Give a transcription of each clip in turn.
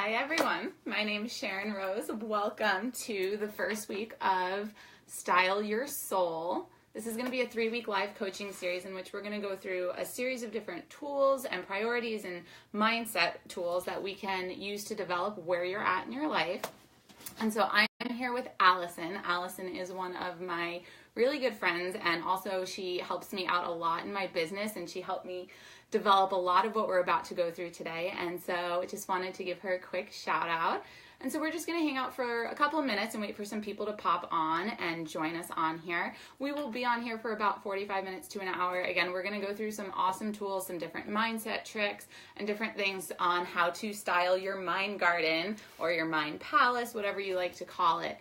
Hi everyone, my name is Sharon Rose. Welcome to the first week of Style Your Soul. This is going to be a 3-week live coaching series in which we're going to go through a series of different tools and priorities and mindset tools that we can use to develop where you're at in your life. And so I'm here with Allison. Allison is one of my really good friends, and also she helps me out a lot in my business, and she helped me develop a lot of what we're about to go through today. And so I just wanted to give her a quick shout out. And so we're just going to hang out for a couple of minutes and wait for some people to pop on and join us on here. We will be on here for about 45 minutes to an hour. Again, we're going to go through some awesome tools, some different mindset tricks, and different things on how to style your mind garden or your mind palace, whatever you like to call it.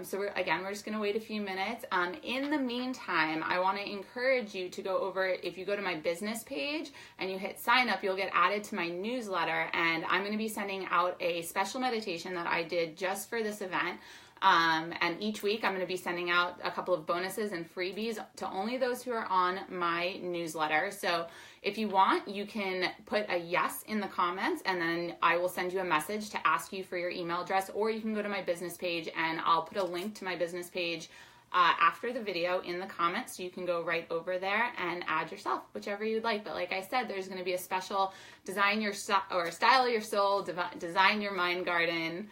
So we're just going to wait a few minutes. In the meantime, I want to encourage you to go over, if you go to my business page and you hit sign up, you'll get added to my newsletter, and I'm going to be sending out a special meditation that I did just for this event. And each week I'm going to be sending out a couple of bonuses and freebies to only those who are on my newsletter. So if you want, you can put a yes in the comments, and then I will send you a message to ask you for your email address, or you can go to my business page and I'll put a link to my business page after the video in the comments, so you can go right over there and add yourself, whichever you'd like. But like I said, there's going to be a special style your soul, design your mind garden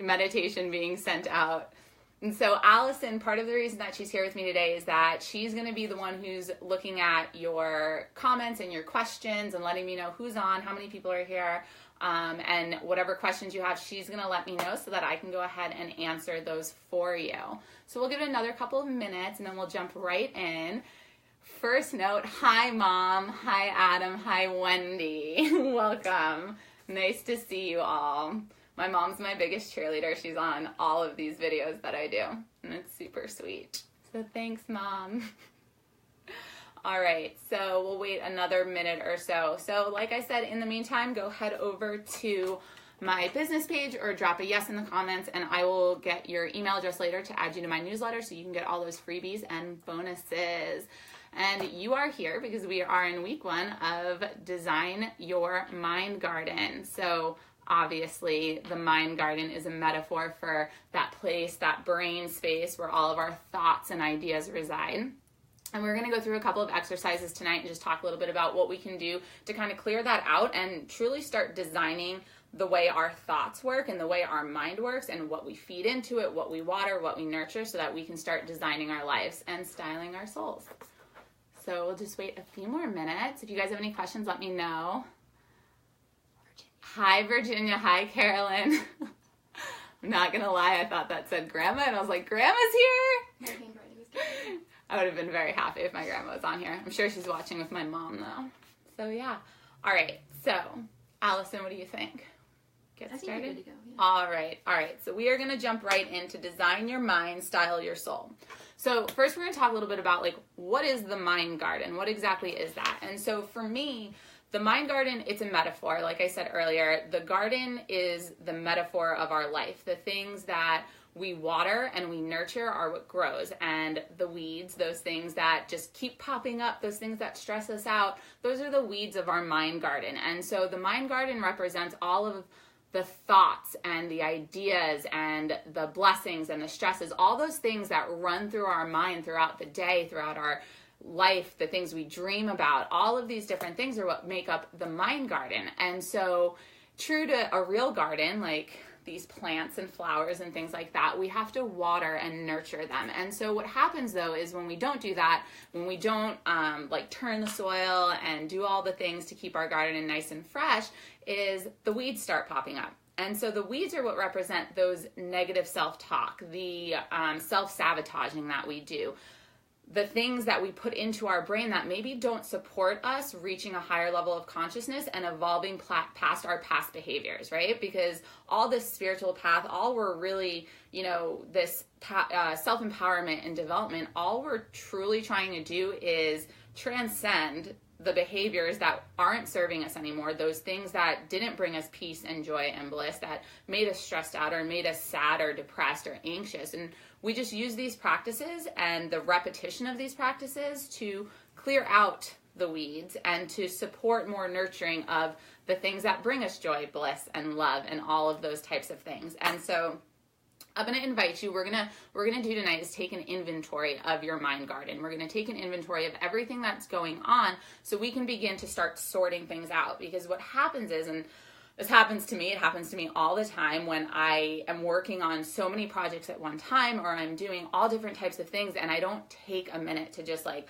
meditation being sent out. And so Allison, part of the reason that she's here with me today is that she's going to be the one who's looking at your comments and your questions and letting me know who's on, how many people are here, and whatever questions you have, she's going to let me know so that I can go ahead and answer those for you. So we'll give it another couple of minutes and then we'll jump right in. First note, hi Mom, hi Adam, hi Wendy. Welcome. Nice to see you all. My mom's my biggest cheerleader. She's on all of these videos that I do, and it's super sweet. So thanks, Mom. All right, so we'll wait another minute or so. So like I said, in the meantime, go head over to my business page or drop a yes in the comments, and I will get your email address later to add you to my newsletter so you can get all those freebies and bonuses. And you are here because we are in week 1 of Design Your Mind Garden. So obviously, the mind garden is a metaphor for that place, that brain space where all of our thoughts and ideas reside. And we're going to go through a couple of exercises tonight and just talk a little bit about what we can do to kind of clear that out and truly start designing the way our thoughts work and the way our mind works and what we feed into it, what we water, what we nurture, so that we can start designing our lives and styling our souls. So we'll just wait a few more minutes. If you guys have any questions, let me know. Hi, Virginia. Hi, Carolyn. I'm not going to lie. I thought that said Grandma, and I was like, Grandma's here? I would have been very happy if my grandma was on here. I'm sure she's watching with my mom, though. So, yeah. All right. So, Allison, what do you think? Get started? I think we're good to go. Yeah. All right. So, we are going to jump right into Design Your Mind, Style Your Soul. So, first, we're going to talk a little bit about, what is the mind garden? What exactly is that? And so, for me, the mind garden, it's a metaphor. Like I said earlier, the garden is the metaphor of our life. The things that we water and we nurture are what grows. And the weeds, those things that just keep popping up, those things that stress us out, those are the weeds of our mind garden. And so the mind garden represents all of the thoughts and the ideas and the blessings and the stresses, all those things that run through our mind throughout the day, throughout our life, the things we dream about, all of these different things are what make up the mind garden. And so true to a real garden, like these plants and flowers and things like that, we have to water and nurture them. And so what happens though is when we don't do that, when we don't turn the soil and do all the things to keep our garden nice and fresh, is the weeds start popping up. And so the weeds are what represent those negative self-talk, the self-sabotaging that we do, the things that we put into our brain that maybe don't support us reaching a higher level of consciousness and evolving past our past behaviors, right? Because all this spiritual path, all we're really, this self-empowerment and development, all we're truly trying to do is transcend the behaviors that aren't serving us anymore, those things that didn't bring us peace and joy and bliss, that made us stressed out or made us sad or depressed or anxious. And we just use these practices and the repetition of these practices to clear out the weeds and to support more nurturing of the things that bring us joy, bliss, and love, and all of those types of things. And so I'm going to invite you, we're going to do tonight is take an inventory of your mind garden. We're going to take an inventory of everything that's going on so we can begin to start sorting things out. Because what happens is, and this happens to me, it happens to me all the time when I am working on so many projects at one time, or I'm doing all different types of things, and I don't take a minute to just like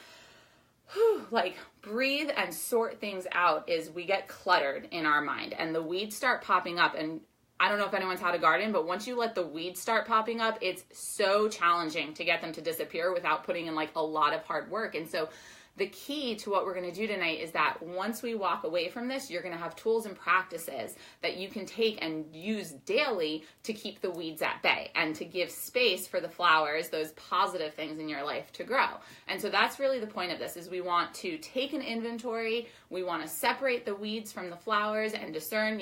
breathe and sort things out, is we get cluttered in our mind and the weeds start popping up. And I don't know if anyone's had a garden, but once you let the weeds start popping up, it's so challenging to get them to disappear without putting in like a lot of hard work. And so the key to what we're going to do tonight is that once we walk away from this, you're going to have tools and practices that you can take and use daily to keep the weeds at bay and to give space for the flowers, those positive things in your life, to grow. And so that's really the point of this, is we want to take an inventory, we want to separate the weeds from the flowers and discern,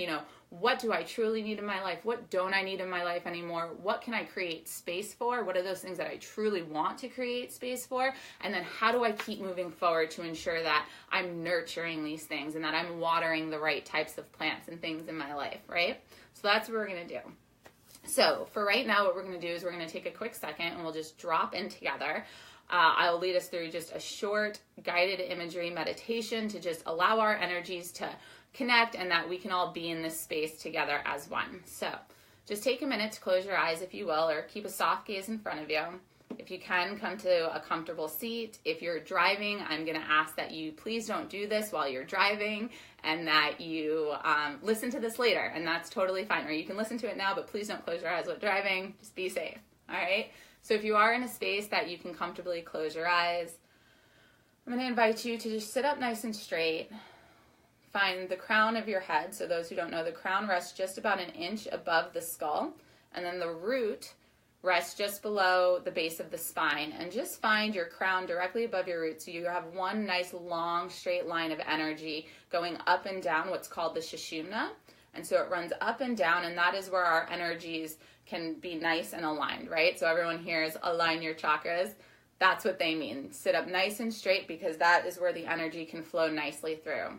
what do I truly need in my life? What don't I need in my life anymore? What can I create space for? What are those things that I truly want to create space for? And then how do I keep moving forward to ensure that I'm nurturing these things and that I'm watering the right types of plants and things in my life, right? So that's what we're going to do. So for right now, what we're going to do is we're going to take a quick second and we'll just drop in together. I'll lead us through just a short guided imagery meditation to just allow our energies to connect and that we can all be in this space together as one. So just take a minute to close your eyes, if you will, or keep a soft gaze in front of you. If you can, come to a comfortable seat. If you're driving, I'm going to ask that you please don't do this while you're driving, and that you listen to this later, and that's totally fine. Or you can listen to it now, but please don't close your eyes while driving. Just be safe, all right? So if you are in a space that you can comfortably close your eyes, I'm going to invite you to just sit up nice and straight. Find the crown of your head. So those who don't know, the crown rests just about an inch above the skull, and then the root rests just below the base of the spine. And just find your crown directly above your root, so you have one nice long straight line of energy going up and down, what's called the Sushumna. And so it runs up and down, and that is where our energies can be nice and aligned, right? So everyone hears align your chakras. That's what they mean. Sit up nice and straight, because that is where the energy can flow nicely through.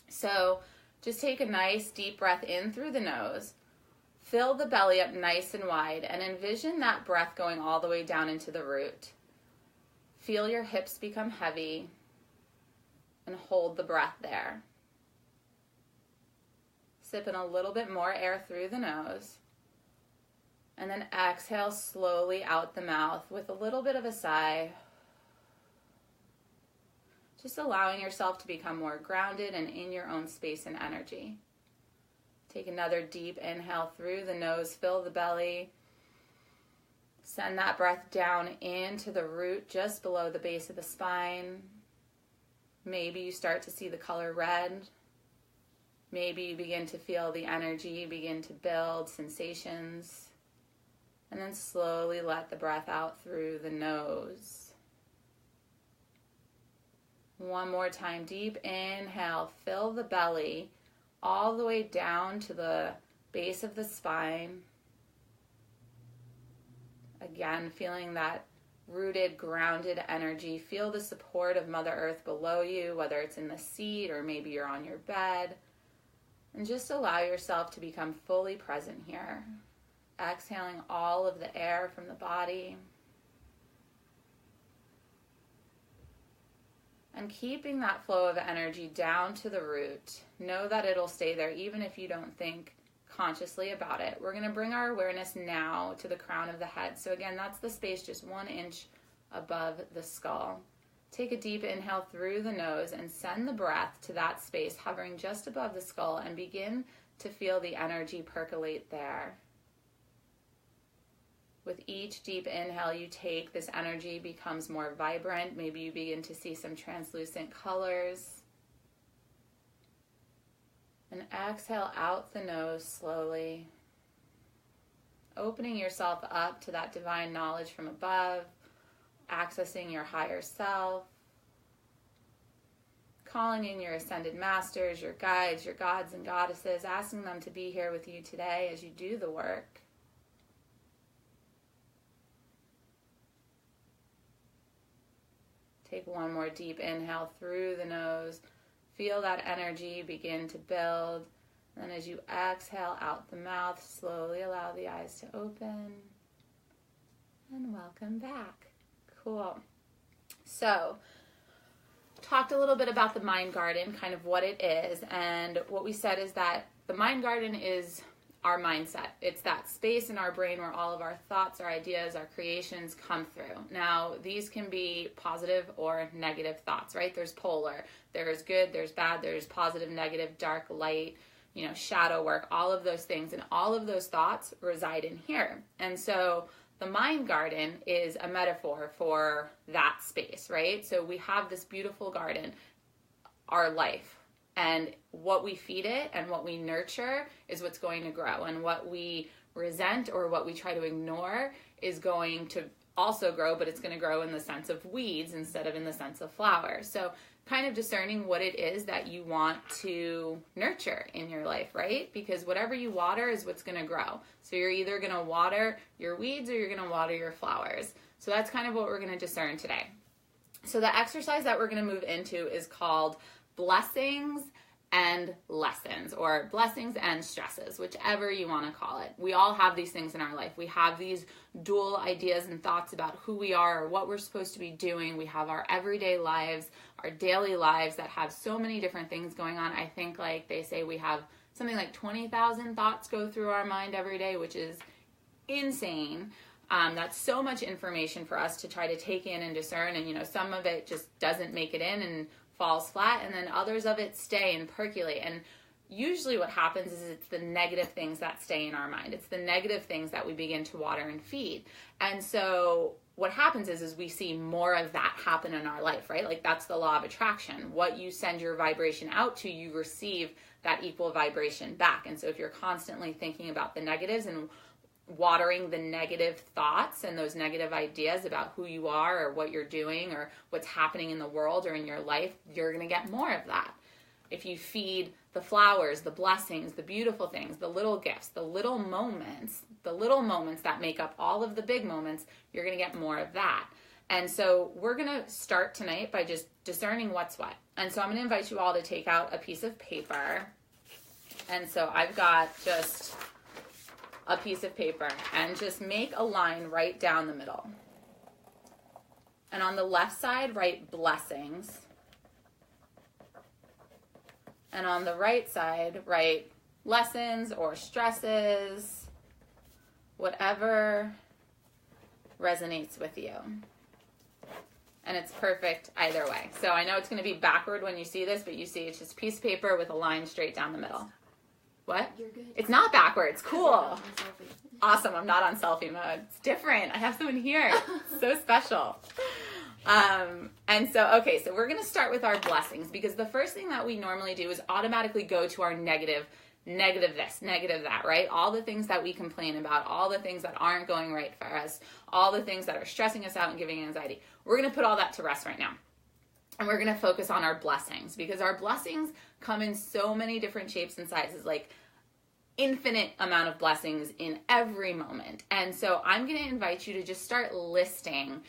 So just take a nice deep breath in through the nose. Fill the belly up nice and wide and envision that breath going all the way down into the root. Feel your hips become heavy and hold the breath there. Sip in a little bit more air through the nose. And then exhale slowly out the mouth with a little bit of a sigh. Just allowing yourself to become more grounded and in your own space and energy. Take another deep inhale through the nose, fill the belly. Send that breath down into the root just below the base of the spine. Maybe you start to see the color red. Maybe you begin to feel the energy begin to build, sensations. And then slowly let the breath out through the nose. One more time, deep inhale, fill the belly all the way down to the base of the spine. Again, feeling that rooted, grounded energy. Feel the support of Mother Earth below you, whether it's in the seat or maybe you're on your bed. And just allow yourself to become fully present here. Exhaling all of the air from the body. And keeping that flow of energy down to the root. Know that it'll stay there even if you don't think consciously about it. We're going to bring our awareness now to the crown of the head. So again, that's the space just 1 inch above the skull. Take a deep inhale through the nose and send the breath to that space hovering just above the skull, and begin to feel the energy percolate there. With each deep inhale you take, this energy becomes more vibrant. Maybe you begin to see some translucent colors. And exhale out the nose slowly, opening yourself up to that divine knowledge from above, accessing your higher self, calling in your ascended masters, your guides, your gods and goddesses, asking them to be here with you today as you do the work. Take one more deep inhale through the nose. Feel that energy begin to build. And as you exhale out the mouth, slowly allow the eyes to open. And welcome back. Cool. So, talked a little bit about the mind garden, kind of what it is. And what we said is that the mind garden is our mindset. It's that space in our brain where all of our thoughts, our ideas, our creations come through. Now, these can be positive or negative thoughts, right? There's polar. There's good, there's bad, there's positive, negative, dark, light, shadow work, all of those things. And all of those thoughts reside in here. And so the mind garden is a metaphor for that space, right? So we have this beautiful garden, our life. And what we feed it and what we nurture is what's going to grow. And what we resent or what we try to ignore is going to also grow, but it's going to grow in the sense of weeds instead of in the sense of flowers. So kind of discerning what it is that you want to nurture in your life, right? Because whatever you water is what's going to grow. So you're either going to water your weeds or you're going to water your flowers. So that's kind of what we're going to discern today. So the exercise that we're going to move into is called blessings and lessons, or blessings and stresses, whichever you want to call it. We all have these things in our life. We have these dual ideas and thoughts about who we are or what we're supposed to be doing. We have our everyday lives, our daily lives that have so many different things going on. I think like they say we have something like 20,000 thoughts go through our mind every day, which is insane. That's so much information for us to try to take in and discern. And, some of it just doesn't make it in and falls flat, and then others of it stay and percolate. And usually what happens is it's the negative things that stay in our mind. It's the negative things that we begin to water and feed. And so what happens is we see more of that happen in our life, right? Like that's the law of attraction. What you send your vibration out to, you receive that equal vibration back. And so if you're constantly thinking about the negatives and watering the negative thoughts and those negative ideas about who you are or what you're doing or what's happening in the world or in your life, you're going to get more of that. If you feed the flowers, the blessings, the beautiful things, the little gifts, the little moments that make up all of the big moments, you're going to get more of that. And so we're going to start tonight by just discerning what's what. And so I'm going to invite you all to take out a piece of paper. And so I've got just a piece of paper and just make a line right down the middle. And on the left side, write blessings. And on the right side, write lessons or stresses, whatever resonates with you. And it's perfect either way. So I know it's going to be backward when you see this, but you see it's just a piece of paper with a line straight down the middle. What? You're good. It's not backwards. Cool. Awesome. I'm not on selfie mode. It's different. I have someone here. It's so special. And so we're going to start with our blessings, because the first thing that we normally do is automatically go to our negative this, negative that, right? All the things that we complain about, all the things that aren't going right for us, all the things that are stressing us out and giving anxiety. We're going to put all that to rest right now. And we're going to focus on our blessings, because our blessings come in so many different shapes and sizes, like infinite amount of blessings in every moment. And so I'm going to invite you to just start listing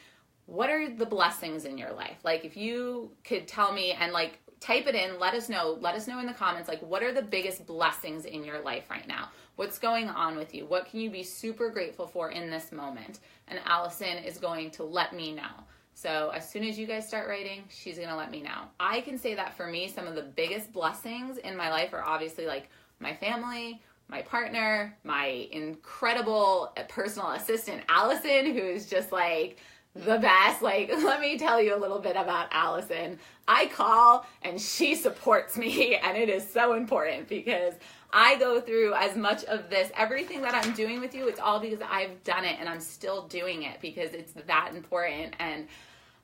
what are the blessings in your life. Like if you could tell me and like type it in, let us know in the comments, like what are the biggest blessings in your life right now? What's going on with you? What can you be super grateful for in this moment? And Allison is going to let me know. So as soon as you guys start writing, she's going to let me know. I can say that for me, some of the biggest blessings in my life are obviously like my family, my partner, my incredible personal assistant, Allison, who is just like the best. Like, let me tell you a little bit about Allison. I call and she supports me, and it is so important because I go through as much of this, everything that I'm doing with you, it's all because I've done it and I'm still doing it because it's that important. And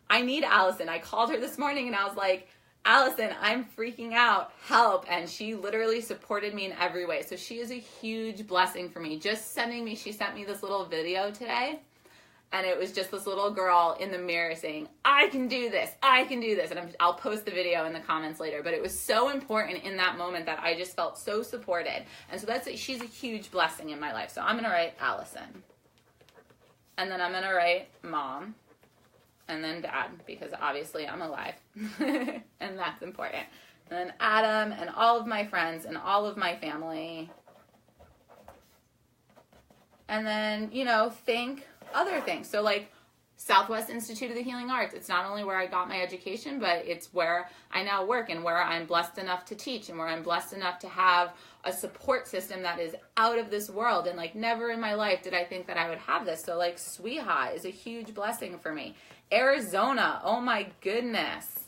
I need Allison. I called her this morning and I was like, Allison, I'm freaking out, help. And she literally supported me in every way. So she is a huge blessing for me. She sent me this little video today. And it was just this little girl in the mirror saying, I can do this. And I'll post the video in the comments later. But it was so important in that moment that I just felt so supported. And so she's a huge blessing in my life. So I'm going to write Allison. And then I'm going to write Mom. and then Dad, because obviously I'm alive, and that's important. And then Adam, and all of my friends, and all of my family. And then, think other things. So, like, Southwest Institute of the Healing Arts. It's not only where I got my education, but it's where I now work, and where I'm blessed enough to teach, and where I'm blessed enough to have a support system that is out of this world. And, like, never in my life did I think that I would have this. So, like, Sweeha is a huge blessing for me. Arizona, oh my goodness.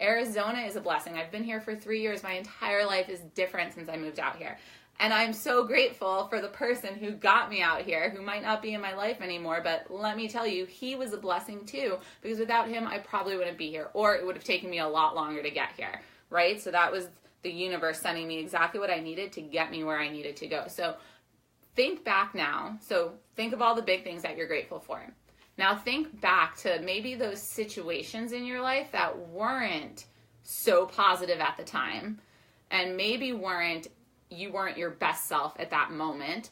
Arizona is a blessing. I've been here for 3 years. My entire life is different since I moved out here. And I'm so grateful for the person who got me out here, who might not be in my life anymore, but let me tell you, he was a blessing too, because without him, I probably wouldn't be here, or it would have taken me a lot longer to get here, right? So that was the universe sending me exactly what I needed to get me where I needed to go. So think back now. So think of all the big things that you're grateful for. Now think back to maybe those situations in your life that weren't so positive at the time, and maybe you weren't your best self at that moment.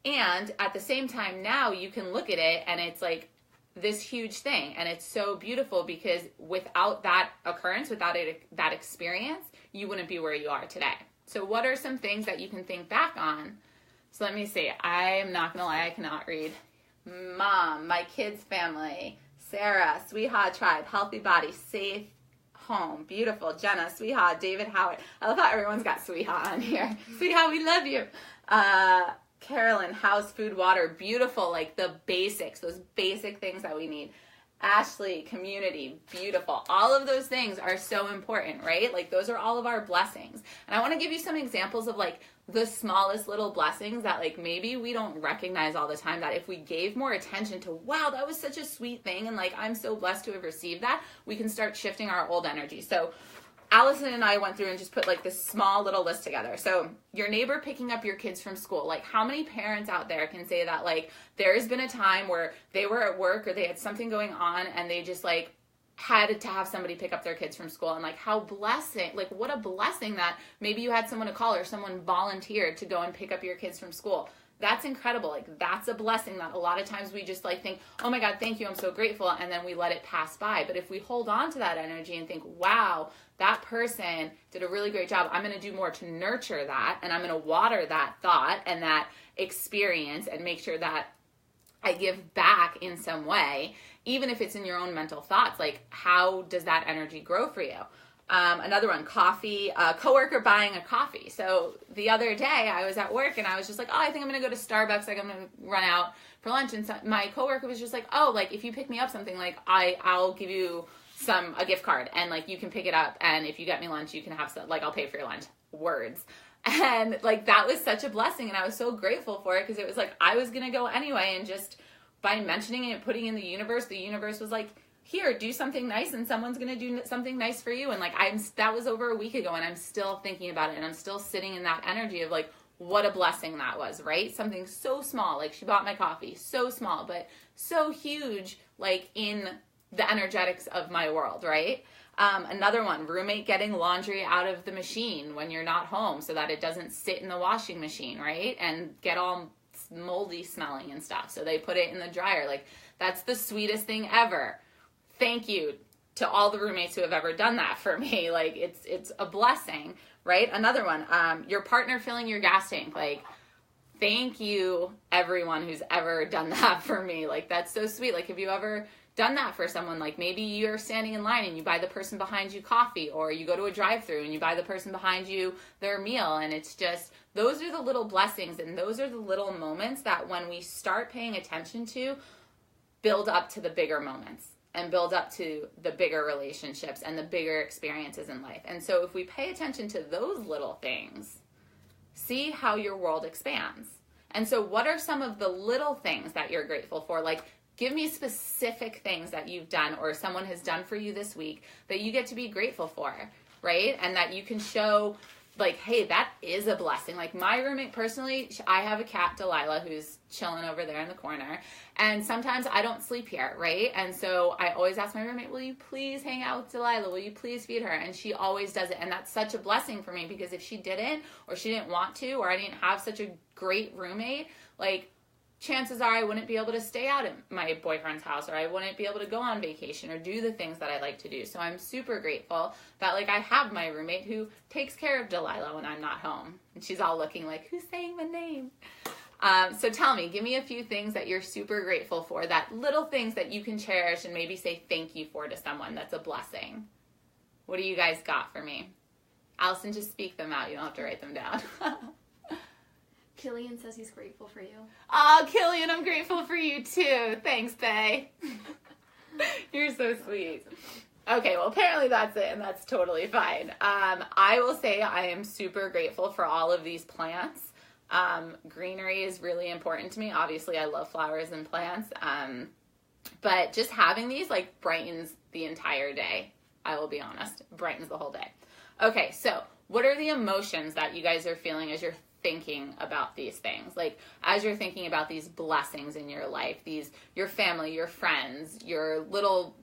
And at the same time, now you can look at it and it's like this huge thing. And it's so beautiful, because without that occurrence, without that experience, you wouldn't be where you are today. So what are some things that you can think back on? So let me see. I am not going to lie, I cannot read. Mom, my kids' family, Sarah, Sweetheart Tribe, Healthy Body, Safe Home, beautiful, Jenna, Sweetheart, David Howard. I love how everyone's got Sweetheart on here. Sweetheart, we love you. Carolyn, House, Food, Water, beautiful, like the basics, those basic things that we need. Ashley, community, beautiful. All of those things are so important, right? Like those are all of our blessings. And I want to give you some examples of like the smallest little blessings that like maybe we don't recognize all the time, that if we gave more attention to, wow, that was such a sweet thing, and like I'm so blessed to have received that, we can start shifting our old energy. So Allison and I went through and just put like this small little list together. So your neighbor picking up your kids from school, like how many parents out there can say that like there's been a time where they were at work or they had something going on and they just like had to have somebody pick up their kids from school, and like how blessing, like what a blessing that maybe you had someone to call or someone volunteered to go and pick up your kids from school. That's incredible. Like that's a blessing that a lot of times we just like think, oh my God, thank you, I'm so grateful, and then we let it pass by. But if we hold on to that energy and think, wow, that person did a really great job, I'm going to do more to nurture that, and I'm going to water that thought and that experience and make sure that I give back in some way, even if it's in your own mental thoughts, like how does that energy grow for you? Another one, coffee, coworker buying a coffee. So the other day I was at work and I was just like, oh, I think I'm going to go to Starbucks. Like I'm going to run out for lunch. And so my coworker was just like, oh, like if you pick me up something, like I'll give you a gift card, and like you can pick it up. And if you get me lunch, you can have some, like I'll pay for your lunch. Words. And like that was such a blessing. And I was so grateful for it, because it was like I was going to go anyway. And just by mentioning it and putting it in the universe was like, here, do something nice, and someone's going to do something nice for you. And like that was over a week ago, and I'm still thinking about it, and I'm still sitting in that energy of like, what a blessing that was, right? Something so small, like she bought my coffee, so small, but so huge, like in the energetics of my world, right? Another one, roommate getting laundry out of the machine when you're not home so that it doesn't sit in the washing machine, right? And get all moldy smelling and stuff. So they put it in the dryer. Like that's the sweetest thing ever. Thank you to all the roommates who have ever done that for me. Like it's a blessing, right? Another one, your partner filling your gas tank. Like, thank you everyone who's ever done that for me. Like that's so sweet. Like have you ever done that for someone? Like maybe you're standing in line and you buy the person behind you coffee, or you go to a drive-through and you buy the person behind you their meal. And it's just, those are the little blessings, and those are the little moments that when we start paying attention to, build up to the bigger moments and build up to the bigger relationships and the bigger experiences in life. And so if we pay attention to those little things, see how your world expands. And so what are some of the little things that you're grateful for? Like, give me specific things that you've done or someone has done for you this week that you get to be grateful for, right? And that you can show like, hey, that is a blessing. Like my roommate personally, I have a cat, Delilah, who's chilling over there in the corner. And sometimes I don't sleep here, right? And so I always ask my roommate, will you please hang out with Delilah? Will you please feed her? And she always does it. And that's such a blessing for me, because if she didn't, or she didn't want to, or I didn't have such a great roommate, like chances are I wouldn't be able to stay out at my boyfriend's house, or I wouldn't be able to go on vacation or do the things that I like to do. So I'm super grateful that like I have my roommate who takes care of Delilah when I'm not home. And she's all looking like, who's saying my name? So tell me, give me a few things that you're super grateful for, that little things that you can cherish and maybe say thank you for to someone that's a blessing. What do you guys got for me? Allison, just speak them out. You don't have to write them down. Killian says he's grateful for you. Oh, Killian, I'm grateful for you too. Thanks, Bae. You're so sweet. Okay, well, apparently that's it, and that's totally fine. I will say I am super grateful for all of these plants. Greenery is really important to me. Obviously, I love flowers and plants. But just having these, like, brightens the entire day. I will be honest. Brightens the whole day. Okay, so what are the emotions that you guys are feeling as you're thinking about these things? Like, as you're thinking about these blessings in your life, your family, your friends, your little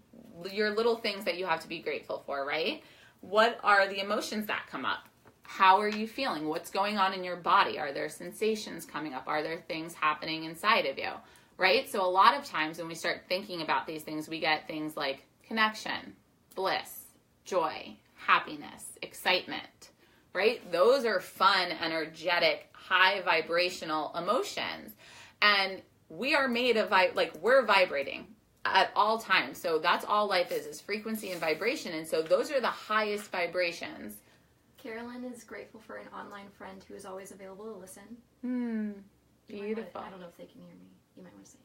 things that you have to be grateful for, right? What are the emotions that come up? How are you feeling? What's going on in your body? Are there sensations coming up? Are there things happening inside of you, right? So a lot of times when we start thinking about these things, we get things like connection, bliss, joy, happiness, excitement, right? Those are fun, energetic, high vibrational emotions. And we are made of, we're vibrating at all times. So that's all life is frequency and vibration. And so those are the highest vibrations. Carolyn is grateful for an online friend who is always available to listen. Beautiful. I don't know if they can hear me. You might want to say it.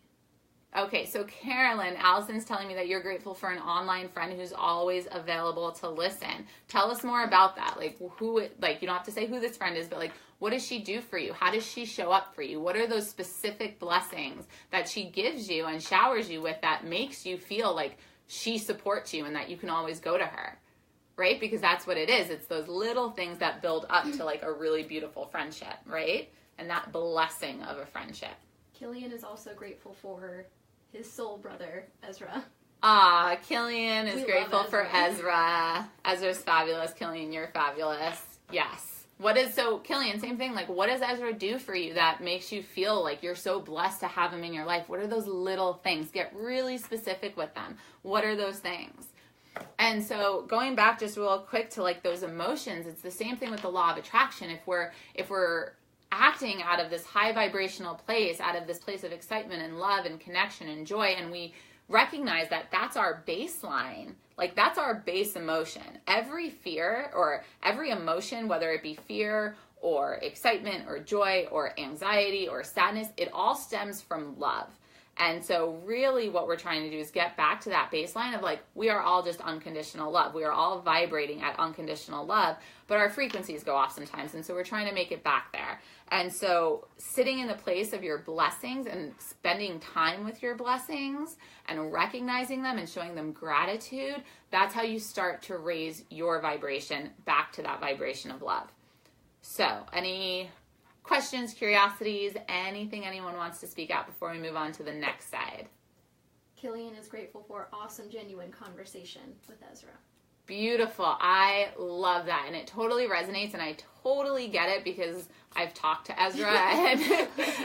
Okay, so Carolyn, Allison's telling me that you're grateful for an online friend who's always available to listen. Tell us more about that. Like, you don't have to say who this friend is, but like, what does she do for you? How does she show up for you? What are those specific blessings that she gives you and showers you with that makes you feel like she supports you and that you can always go to her, right? Because that's what it is. It's those little things that build up to like a really beautiful friendship, right? And that blessing of a friendship. Killian is also grateful for his soul brother, Ezra. Killian is grateful for Ezra. Ezra's fabulous. Killian, you're fabulous. Yes. Killian, same thing. Like, what does Ezra do for you that makes you feel like you're so blessed to have him in your life? What are those little things? Get really specific with them. What are those things? And so going back just real quick to like those emotions, it's the same thing with the law of attraction. If we're acting out of this high vibrational place, out of this place of excitement and love and connection and joy, and we recognize that that's our baseline, like that's our base emotion. Every fear or every emotion, whether it be fear or excitement or joy or anxiety or sadness, it all stems from love. And so really what we're trying to do is get back to that baseline of like, we are all just unconditional love. We are all vibrating at unconditional love, but our frequencies go off sometimes. And so we're trying to make it back there. And so sitting in the place of your blessings and spending time with your blessings and recognizing them and showing them gratitude, that's how you start to raise your vibration back to that vibration of love. So any questions, curiosities, anything anyone wants to speak out before we move on to the next side? Killian is grateful for awesome, genuine conversation with Ezra. Beautiful. I love that. And it totally resonates, and I totally get it because I've talked to Ezra. And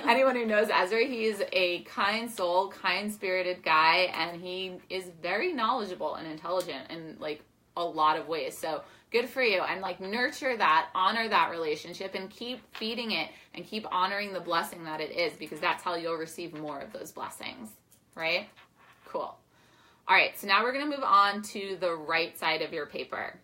anyone who knows Ezra, he's a kind soul, kind-spirited guy, and he is very knowledgeable and intelligent in like a lot of ways. So good for you. And like nurture that, honor that relationship, and keep feeding it and keep honoring the blessing that it is, because that's how you'll receive more of those blessings, right? Cool. All right, so now we're going to move on to the right side of your paper.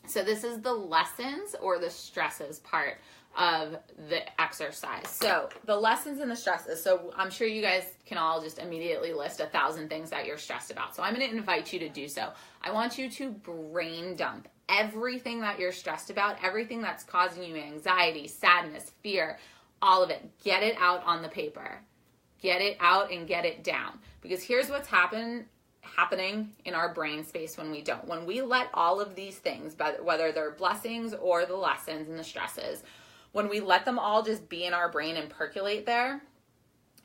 So this is the lessons or the stresses part of the exercise. So the lessons and the stresses. So I'm sure you guys can all just immediately list 1,000 things that you're stressed about. So I'm going to invite you to do so. I want you to brain dump everything that you're stressed about, everything that's causing you anxiety, sadness, fear, all of it. Get it out on the paper. Get it out and get it down. Because here's what's happening in our brain space when we don't. When we let all of these things, whether they're blessings or the lessons and the stresses, when we let them all just be in our brain and percolate there,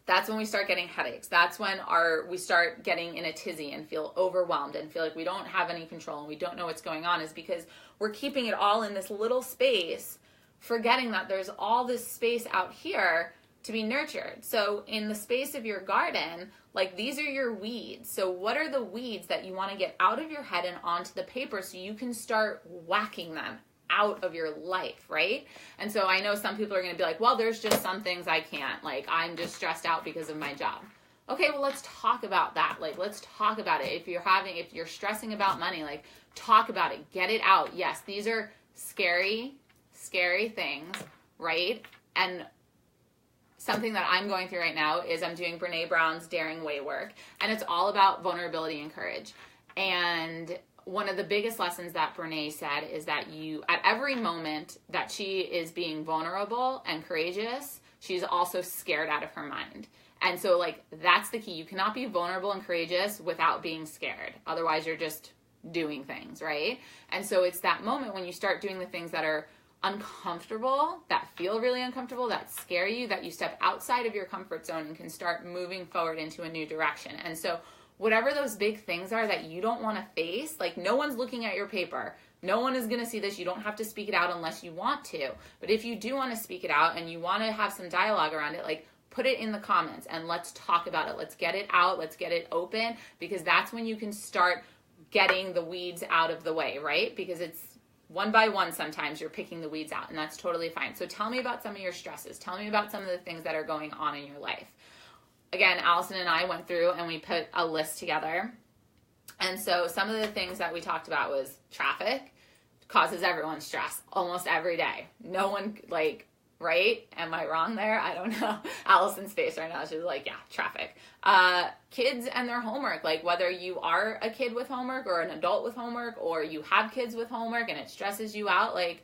that's when we start getting headaches. That's when we start getting in a tizzy and feel overwhelmed and feel like we don't have any control and we don't know what's going on, is because we're keeping it all in this little space, forgetting that there's all this space out here to be nurtured. So in the space of your garden, like these are your weeds. So what are the weeds that you want to get out of your head and onto the paper so you can start whacking them out of your life, right? And so I know some people are going to be like, well, there's just some things I can't. Like, I'm just stressed out because of my job. Okay, well, let's talk about that. Like, let's talk about it. If you're stressing about money, like, talk about it. Get it out. Yes, these are scary, scary things, right? And something that I'm going through right now is I'm doing Brene Brown's Daring Way work, and it's all about vulnerability and courage. And one of the biggest lessons that Brene said is that at every moment that she is being vulnerable and courageous, she's also scared out of her mind. And so, like, that's the key. You cannot be vulnerable and courageous without being scared. Otherwise, you're just doing things, right? And so it's that moment when you start doing the things that are uncomfortable, that feel really uncomfortable, that scare you, that you step outside of your comfort zone and can start moving forward into a new direction. And so whatever those big things are that you don't want to face, like, no one's looking at your paper. No one is going to see this. You don't have to speak it out unless you want to. But if you do want to speak it out and you want to have some dialogue around it, like, put it in the comments and let's talk about it. Let's get it out. Let's get it open, because that's when you can start getting the weeds out of the way, right? Because it's one by one, sometimes you're picking the weeds out, and that's totally fine. So tell me about some of your stresses. Tell me about some of the things that are going on in your life. Again, Allison and I went through and we put a list together. And so some of the things that we talked about was traffic causes everyone stress almost every day. No one, like, right? Am I wrong there? I don't know. Allison's face right now, she's like, yeah, traffic. Kids and their homework, like whether you are a kid with homework or an adult with homework, or you have kids with homework and it stresses you out, like,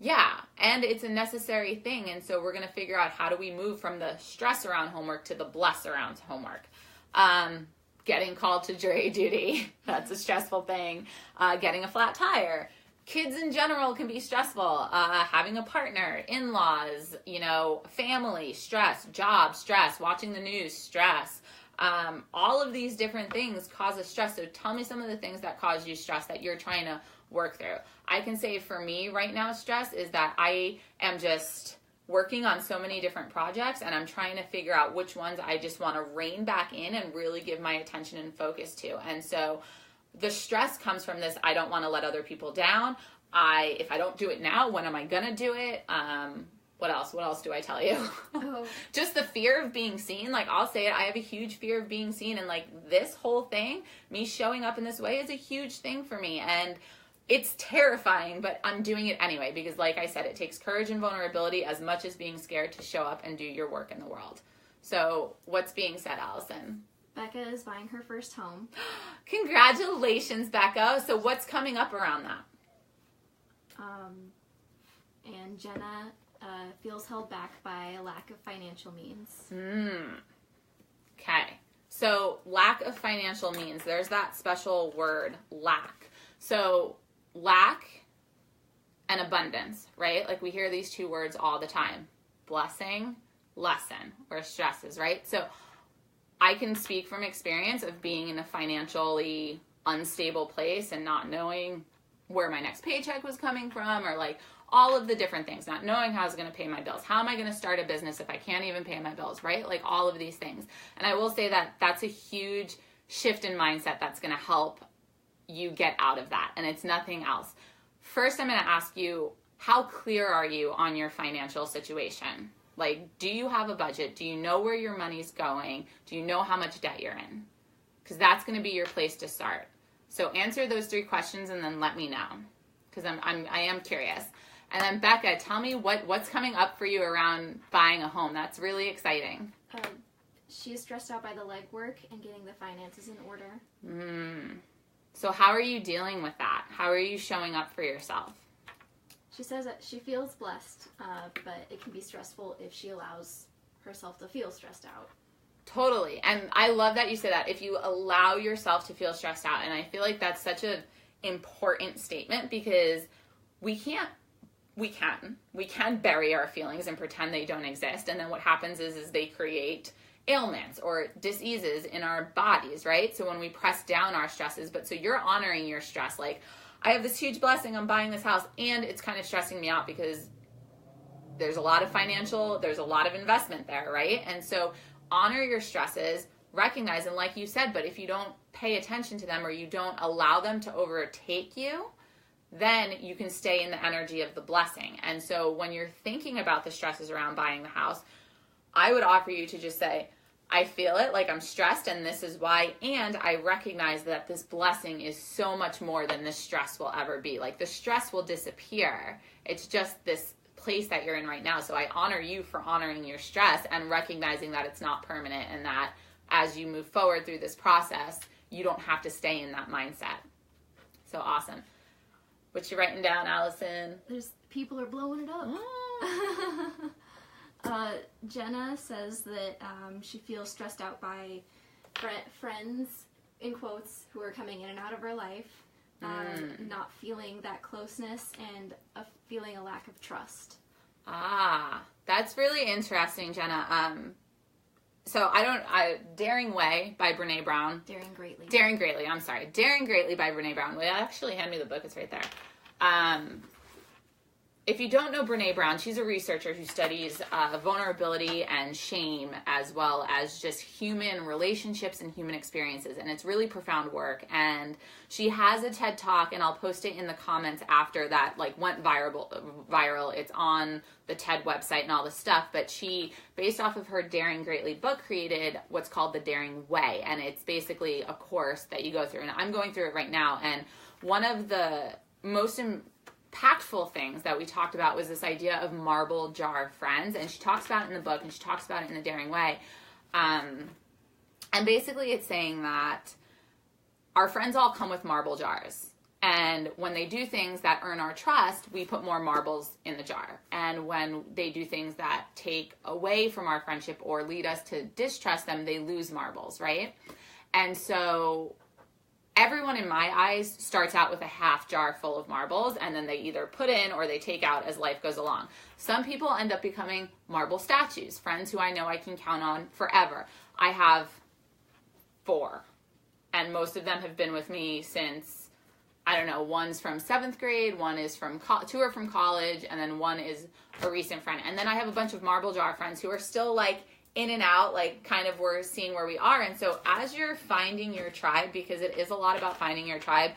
yeah, and it's a necessary thing. And so we're going to figure out, how do we move from the stress around homework to the bless around homework? Getting called to jury duty, that's a stressful thing. Getting a flat tire. Kids in general can be stressful. Having a partner, in-laws, family, stress, job, stress, watching the news, stress. All of these different things cause us stress. So tell me some of the things that cause you stress that you're trying to work through. I can say for me right now, stress is that I am just working on so many different projects, and I'm trying to figure out which ones I just want to rein back in and really give my attention and focus to. And so the stress comes from this, I don't want to let other people down. If I don't do it now, when am I going to do it? What else do I tell you? Oh. Just the fear of being seen. Like, I'll say it, I have a huge fear of being seen. And like, this whole thing, me showing up in this way, is a huge thing for me. And it's terrifying, but I'm doing it anyway, because like I said, it takes courage and vulnerability as much as being scared to show up and do your work in the world. So what's being said, Allison? Becca is buying her first home. Congratulations, Becca. So what's coming up around that? And Jenna feels held back by a lack of financial means. Okay. So lack of financial means, there's that special word, lack. So lack and abundance, right? Like, we hear these two words all the time. Blessing, lesson, or stresses, right? So I can speak from experience of being in a financially unstable place and not knowing where my next paycheck was coming from, or like all of the different things, not knowing how I was going to pay my bills. How am I going to start a business if I can't even pay my bills, right? Like, all of these things. And I will say that that's a huge shift in mindset that's going to help you get out of that. And it's nothing else. First, I'm going to ask you, how clear are you on your financial situation? Like, do you have a budget? Do you know where your money's going? Do you know how much debt you're in? Because that's going to be your place to start. So answer those 3 questions and then let me know, because I am curious. And then Becca, tell me what's coming up for you around buying a home. That's really exciting. She is stressed out by the legwork and getting the finances in order. So how are you dealing with that? How are you showing up for yourself? She says that she feels blessed, but it can be stressful if she allows herself to feel stressed out. Totally. And I love that you say that. If you allow yourself to feel stressed out. And I feel like that's such an important statement, because we can bury our feelings and pretend they don't exist. And then what happens is they create ailments or diseases in our bodies, right? So when we press down our stresses, so you're honoring your stress. Like, I have this huge blessing, I'm buying this house, and it's kind of stressing me out because there's a lot of investment there, right? And so honor your stresses, recognize, and like you said, but if you don't pay attention to them or you don't allow them to overtake you, then you can stay in the energy of the blessing. And so when you're thinking about the stresses around buying the house, I would offer you to just say, I feel it, like I'm stressed and this is why, and I recognize that this blessing is so much more than this stress will ever be. Like the stress will disappear. It's just this place that you're in right now. So I honor you for honoring your stress and recognizing that it's not permanent, and that as you move forward through this process, you don't have to stay in that mindset. So awesome. What you writing down, Allison? People are blowing it up. Jenna says that she feels stressed out by friends, in quotes, who are coming in and out of her life, not feeling that closeness and feeling a lack of trust. That's really interesting, Jenna. So Daring Way by Brene Brown. Daring Greatly. Daring Greatly by Brene Brown. Well, actually, hand me the book. It's right there. If you don't know Brene Brown, she's a researcher who studies vulnerability and shame, as well as just human relationships and human experiences. And it's really profound work. And she has a TED Talk, and I'll post it in the comments after that, went viral. It's on the TED website and all this stuff. But she, based off of her Daring Greatly book, created what's called the Daring Way. And it's basically a course that you go through. And I'm going through it right now. And one of the most impactful things that we talked about was this idea of marble jar friends, and she talks about it in the book, and she talks about it in the Daring Way, and basically it's saying that our friends all come with marble jars, and when they do things that earn our trust, we put more marbles in the jar, and when they do things that take away from our friendship or lead us to distrust them, they lose marbles, right? And so everyone, in my eyes, starts out with a half jar full of marbles, and then they either put in or they take out as life goes along. Some people end up becoming marble statues, friends who I know I can count on forever. I have 4, and most of them have been with me since, I don't know, one's from 7th grade, one is from 2 are from college, and then one is a recent friend. And then I have a bunch of marble jar friends who are still in and out, kind of we're seeing where we are. And so as you're finding your tribe, because it is a lot about finding your tribe,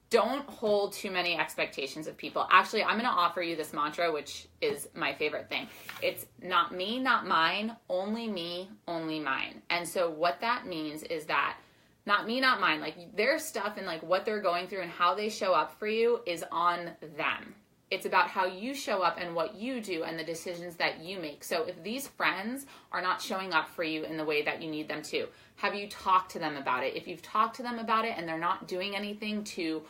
don't hold too many expectations of people. Actually, I'm going to offer you this mantra, which is my favorite thing. It's not me, not mine, only me, only mine. And so what that means is that not me, not mine, their stuff and what they're going through and how they show up for you is on them. It's about how you show up and what you do and the decisions that you make. So if these friends are not showing up for you in the way that you need them to, have you talked to them about it? If you've talked to them about it and they're not doing anything to,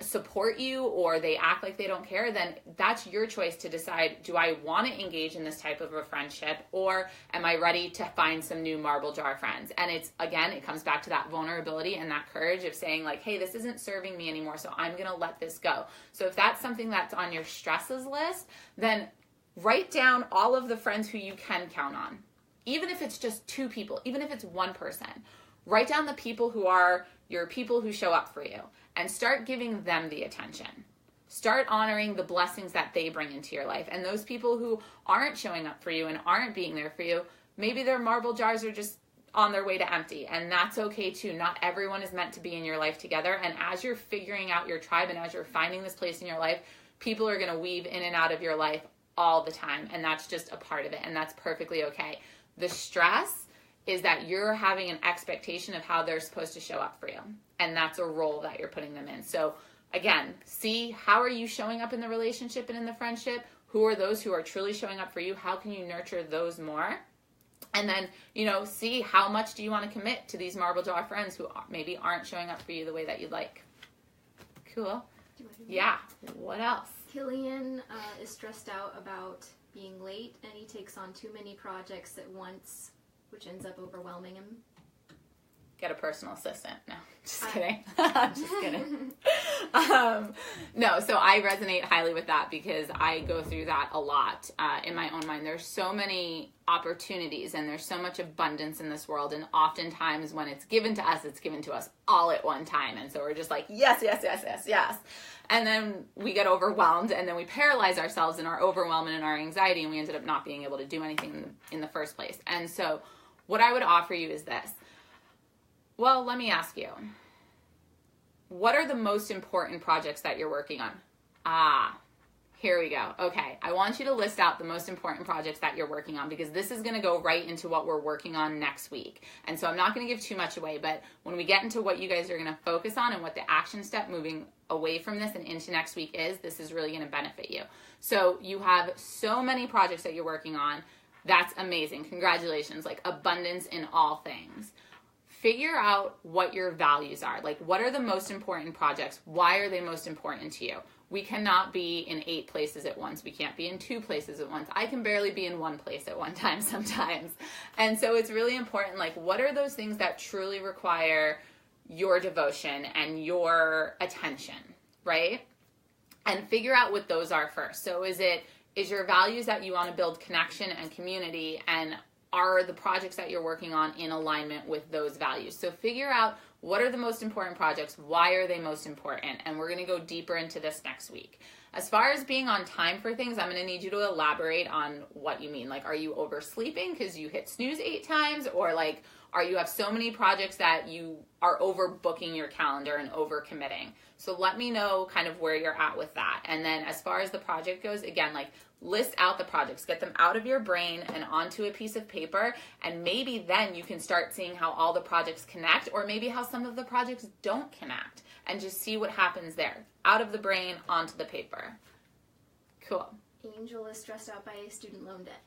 support you, or they act like they don't care, then that's your choice to decide, do I want to engage in this type of a friendship, or am I ready to find some new marble jar friends? And it comes back to that vulnerability and that courage of saying hey, this isn't serving me anymore, so I'm going to let this go. So if that's something that's on your stresses list, then write down all of the friends who you can count on. Even if it's just 2 people, even if it's 1 person, write down the people who are your people who show up for you, and start giving them the attention. Start honoring the blessings that they bring into your life. And those people who aren't showing up for you and aren't being there for you, maybe their marble jars are just on their way to empty. And that's okay too. Not everyone is meant to be in your life together. And as you're figuring out your tribe and as you're finding this place in your life, people are going to weave in and out of your life all the time. And that's just a part of it. And that's perfectly okay. The stress is that you're having an expectation of how they're supposed to show up for you. And that's a role that you're putting them in. So again, see, how are you showing up in the relationship and in the friendship? Who are those who are truly showing up for you? How can you nurture those more? And then, see how much do you want to commit to these marble jar friends who maybe aren't showing up for you the way that you'd like. Cool. Yeah. What else? Killian is stressed out about being late, and he takes on too many projects at once, which ends up overwhelming him. get a personal assistant. No, just kidding. Just kidding. No, so I resonate highly with that because I go through that a lot in my own mind. There's so many opportunities and there's so much abundance in this world. And oftentimes when it's given to us, it's given to us all at one time. And so we're just like, yes, yes, yes, yes, yes. And then we get overwhelmed and then we paralyze ourselves in our overwhelm and in our anxiety, and we ended up not being able to do anything in the first place. And so what I would offer you is this. Well, let me ask you, what are the most important projects that you're working on? Here we go. Okay, I want you to list out the most important projects that you're working on, because this is going to go right into what we're working on next week. And so I'm not going to give too much away, but when we get into what you guys are going to focus on and what the action step moving away from this and into next week is, this is really going to benefit you. So you have so many projects that you're working on. That's amazing. Congratulations. Like abundance in all things. Figure out what your values are. Like, what are the most important projects? Why are they most important to you? We cannot be in 8 places at once. We can't be in 2 places at once. I can barely be in 1 place at one time sometimes. And so it's really important, like, what are those things that truly require your devotion and your attention, right? And figure out what those are first. So is your values that you want to build connection and community, and are the projects that you're working on in alignment with those values? So figure out what are the most important projects, why are they most important, and we're going to go deeper into this next week. As far as being on time for things, I'm going to need you to elaborate on what you mean. Like, are you oversleeping because you hit snooze 8 times, or like, are you have so many projects that you are overbooking your calendar and overcommitting? So let me know kind of where you're at with that. And then as far as the project goes, again, like, list out the projects, get them out of your brain and onto a piece of paper, and maybe then you can start seeing how all the projects connect, or maybe how some of the projects don't connect, and just see what happens there. Out of the brain, onto the paper. Cool. Angel is stressed out by student loan debt.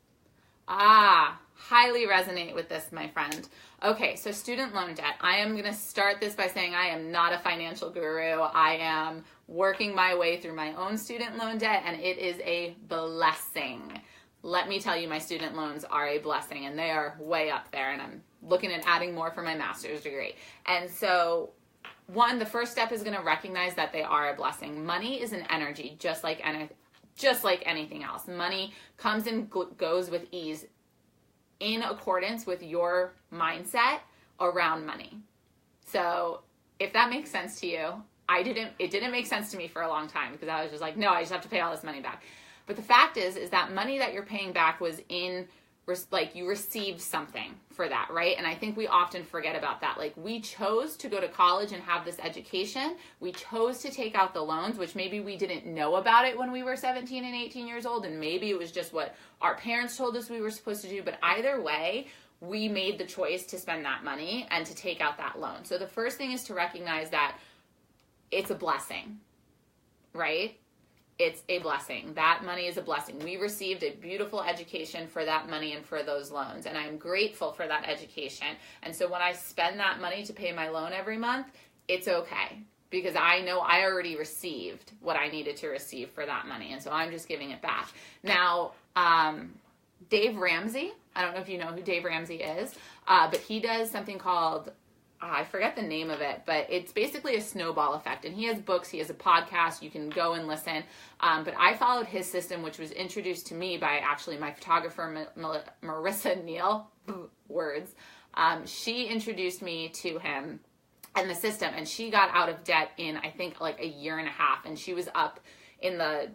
Highly resonate with this, my friend. Okay, so student loan debt. I am going to start this by saying I am not a financial guru. I am working my way through my own student loan debt, and it is a blessing. Let me tell you, my student loans are a blessing, and they are way up there, and I'm looking at adding more for my master's degree. And so, the first step is going to recognize that they are a blessing. Money is an energy, just like anything else. Money comes and goes with ease in accordance with your mindset around money. So if that makes sense to you, it didn't make sense to me for a long time, because I was just like, no, I just have to pay all this money back. But the fact is that money that you're paying back was like, you received something for that, right? And I think we often forget about that. Like, we chose to go to college and have this education. We chose to take out the loans, which maybe we didn't know about it when we were 17 and 18 years old, and maybe it was just what our parents told us we were supposed to do. But either way, we made the choice to spend that money and to take out that loan. So the first thing is to recognize that it's a blessing, right? It's a blessing. That money is a blessing. We received a beautiful education for that money and for those loans, and I'm grateful for that education. And so when I spend that money to pay my loan every month, it's okay, because I know I already received what I needed to receive for that money, and so I'm just giving it back. Now, Dave Ramsey, I don't know if you know who Dave Ramsey is, but he does something called, I forget the name of it, but it's basically a snowball effect. And he has books, he has a podcast, you can go and listen. But I followed his system, which was introduced to me by actually my photographer, Marissa Neal, words. She introduced me to him and the system, and she got out of debt in, I think, like a year and a half. And she was up in the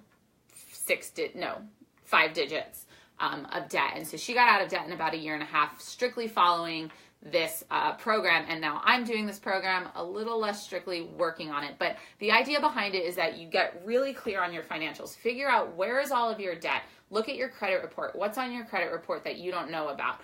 5 digits of debt. And so she got out of debt in about a year and a half, strictly following this program. And now I'm doing this program a little less strictly, working on it. But the idea behind it is that you get really clear on your financials. Figure out where is all of your debt. Look at your credit report. What's on your credit report that you don't know about?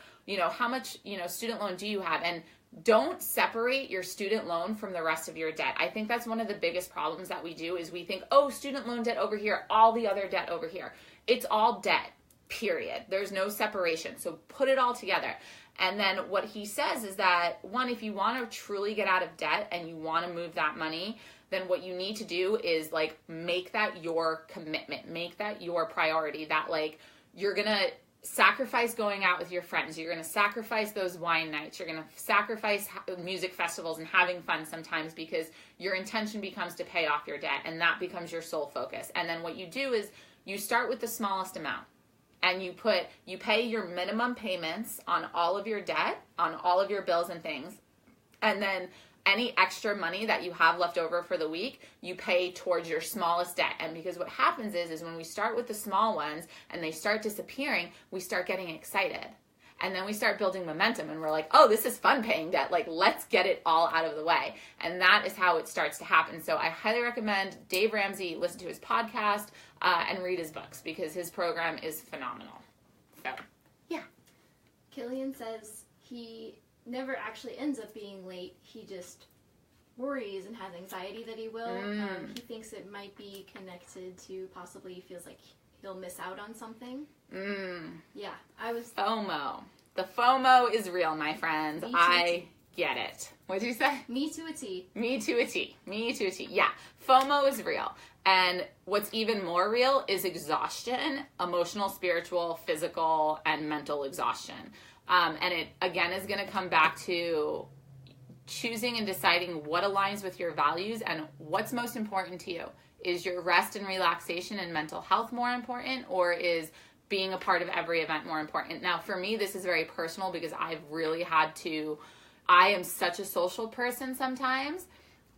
How much, student loan do you have? And don't separate your student loan from the rest of your debt. I think that's one of the biggest problems that we do, is we think, oh, student loan debt over here, all the other debt over here. It's all debt, period. There's no separation. So put it all together. And then what he says is that, one, if you want to truly get out of debt and you want to move that money, then what you need to do is, like, make that your commitment, make that your priority, that, like, you're going to sacrifice going out with your friends. You're going to sacrifice those wine nights. You're going to sacrifice music festivals and having fun sometimes because your intention becomes to pay off your debt, and that becomes your sole focus. And then what you do is you start with the smallest amount, and you pay your minimum payments on all of your debt, on all of your bills and things. And then any extra money that you have left over for the week, you pay towards your smallest debt. And because what happens is when we start with the small ones and they start disappearing, we start getting excited. And then we start building momentum and we're like, oh, this is fun paying debt. Like, let's get it all out of the way. And that is how it starts to happen. So I highly recommend Dave Ramsey, listen to his podcast and read his books because his program is phenomenal. So, yeah. Killian says he never actually ends up being late. He just worries and has anxiety that he will. He thinks it might be connected to possibly he feels like he'll miss out on something. Yeah, FOMO. The FOMO is real, my friends. I get it. What did you say? Me to a T. Me to a T. Me to a T. Yeah, FOMO is real. And what's even more real is exhaustion, emotional, spiritual, physical, and mental exhaustion. And it, again, is going to come back to choosing and deciding what aligns with your values and what's most important to you. Is your rest and relaxation and mental health more important, or is being a part of every event more important? Now, for me, this is very personal because I've really had to, I am such a social person sometimes.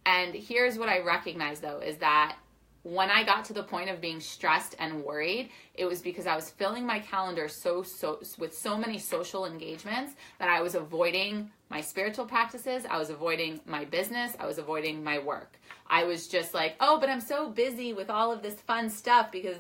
And here's what I recognize, though, is that when I got to the point of being stressed and worried, it was because I was filling my calendar with so many social engagements that I was avoiding my spiritual practices, I was avoiding my business, I was avoiding my work. I was just like, oh, but I'm so busy with all of this fun stuff because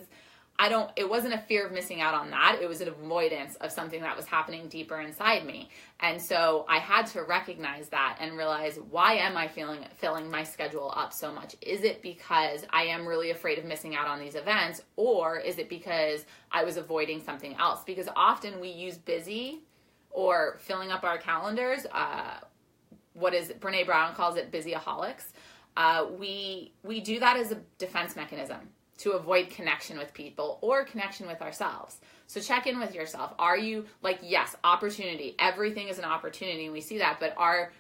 it wasn't a fear of missing out on that. It was an avoidance of something that was happening deeper inside me. And so I had to recognize that and realize, why am I filling my schedule up so much? Is it because I am really afraid of missing out on these events, or is it because I was avoiding something else? Because often we use busy or filling up our calendars, Brene Brown calls it busyaholics. We do that as a defense mechanism to avoid connection with people or connection with ourselves. So check in with yourself. Are you yes, opportunity. Everything is an opportunity, and we see that, but are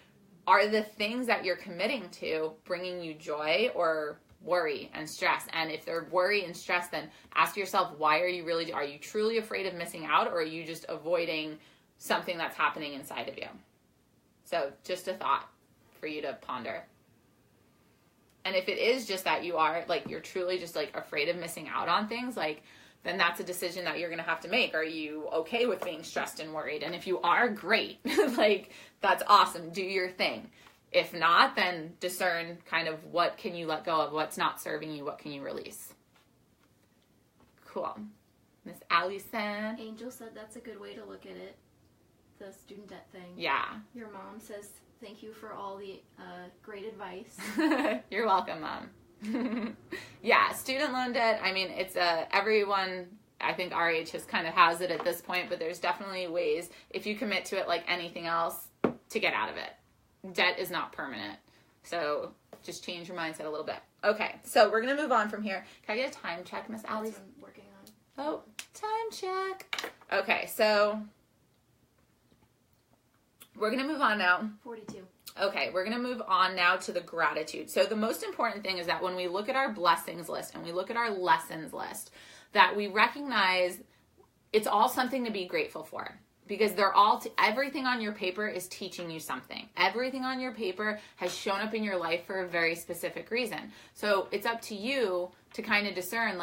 the things that you're committing to bringing you joy or worry and stress? And if they're worry and stress, then ask yourself, are you truly afraid of missing out, or are you just avoiding something that's happening inside of you? So just a thought for you to ponder. And if it is just that you're truly just afraid of missing out on things, then that's a decision that you're going to have to make. Are you okay with being stressed and worried? And if you are, great. That's awesome. Do your thing. If not, then discern kind of what can you let go of, what's not serving you, what can you release. Cool. Miss Allison. Angel said that's a good way to look at it. The student debt thing. Yeah. Your mom says, thank you for all the great advice. You're welcome, Mom. Yeah, student loan debt, I mean, it's everyone, I think our age has it at this point, but there's definitely ways, if you commit to it like anything else, to get out of it. Debt is not permanent. So just change your mindset a little bit. Okay, so we're going to move on from here. Can I get a time check, Miss Allie? That's what I'm working on. Oh, time check. Okay, so we're going to move on now. 42. Okay, we're going to move on now to the gratitude. So the most important thing is that when we look at our blessings list and we look at our lessons list, that we recognize it's all something to be grateful for. Because everything on your paper is teaching you something. Everything on your paper has shown up in your life for a very specific reason. So it's up to you to kind of discern,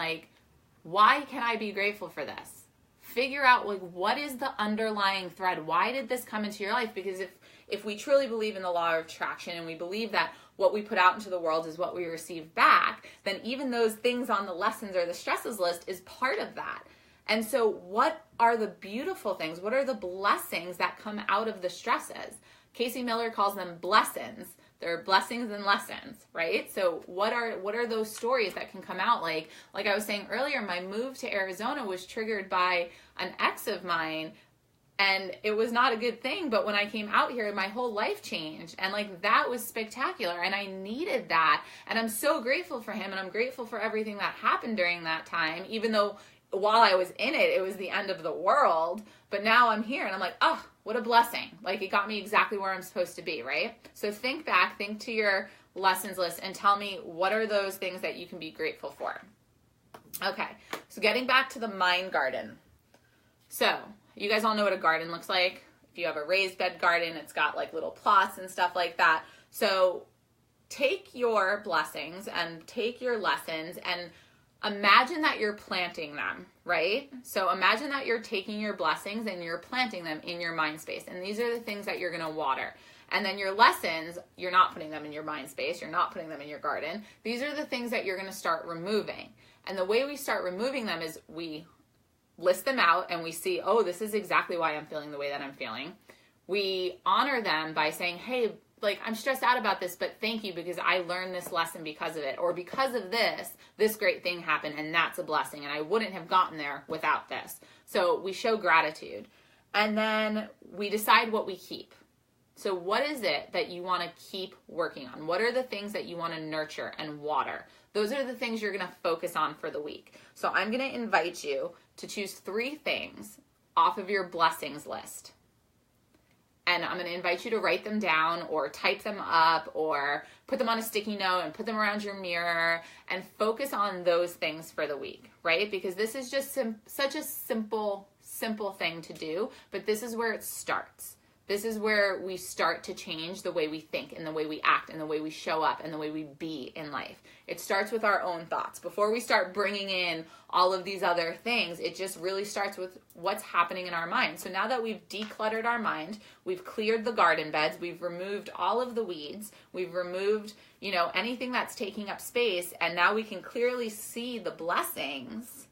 why can I be grateful for this? Figure out, what is the underlying thread? Why did this come into your life? Because if we truly believe in the law of attraction and we believe that what we put out into the world is what we receive back, then even those things on the lessons or the stresses list is part of that. And so what are the beautiful things? What are the blessings that come out of the stresses? Casey Miller calls them blessings. They're blessings and lessons, right? So what are those stories that can come out? Like I was saying earlier, my move to Arizona was triggered by an ex of mine, and it was not a good thing. But when I came out here, my whole life changed, and that was spectacular, and I needed that. And I'm so grateful for him, and I'm grateful for everything that happened during that time, even though while I was in it, it was the end of the world. But now I'm here and I'm like, oh, what a blessing. Like, it got me exactly where I'm supposed to be, right? So think to your lessons list and tell me, what are those things that you can be grateful for? Okay, so getting back to the mind garden. So you guys all know what a garden looks like. If you have a raised bed garden, it's got like little plots and stuff like that. So take your blessings and take your lessons and imagine that you're planting them, right? So imagine that you're taking your blessings and you're planting them in your mind space. And these are the things that you're going to water. And then your lessons, you're not putting them in your mind space. You're not putting them in your garden. These are the things that you're going to start removing. And the way we start removing them is we list them out and we see, oh, this is exactly why I'm feeling the way that I'm feeling. We honor them by saying, hey, like, I'm stressed out about this, but thank you because I learned this lesson because of it. Or because of this great thing happened, and that's a blessing. And I wouldn't have gotten there without this. So we show gratitude. And then we decide what we keep. So what is it that you want to keep working on? What are the things that you want to nurture and water? Those are the things you're going to focus on for the week. So I'm going to invite you to choose 3 things off of your blessings list. And I'm going to invite you to write them down or type them up or put them on a sticky note and put them around your mirror and focus on those things for the week, right? Because this is just such a simple thing to do, but this is where it starts. This is where we start to change the way we think and the way we act and the way we show up and the way we be in life. It starts with our own thoughts. Before we start bringing in all of these other things, it just really starts with what's happening in our mind. So now that we've decluttered our mind, we've cleared the garden beds, we've removed all of the weeds, we've removed, anything that's taking up space, and now we can clearly see the blessings.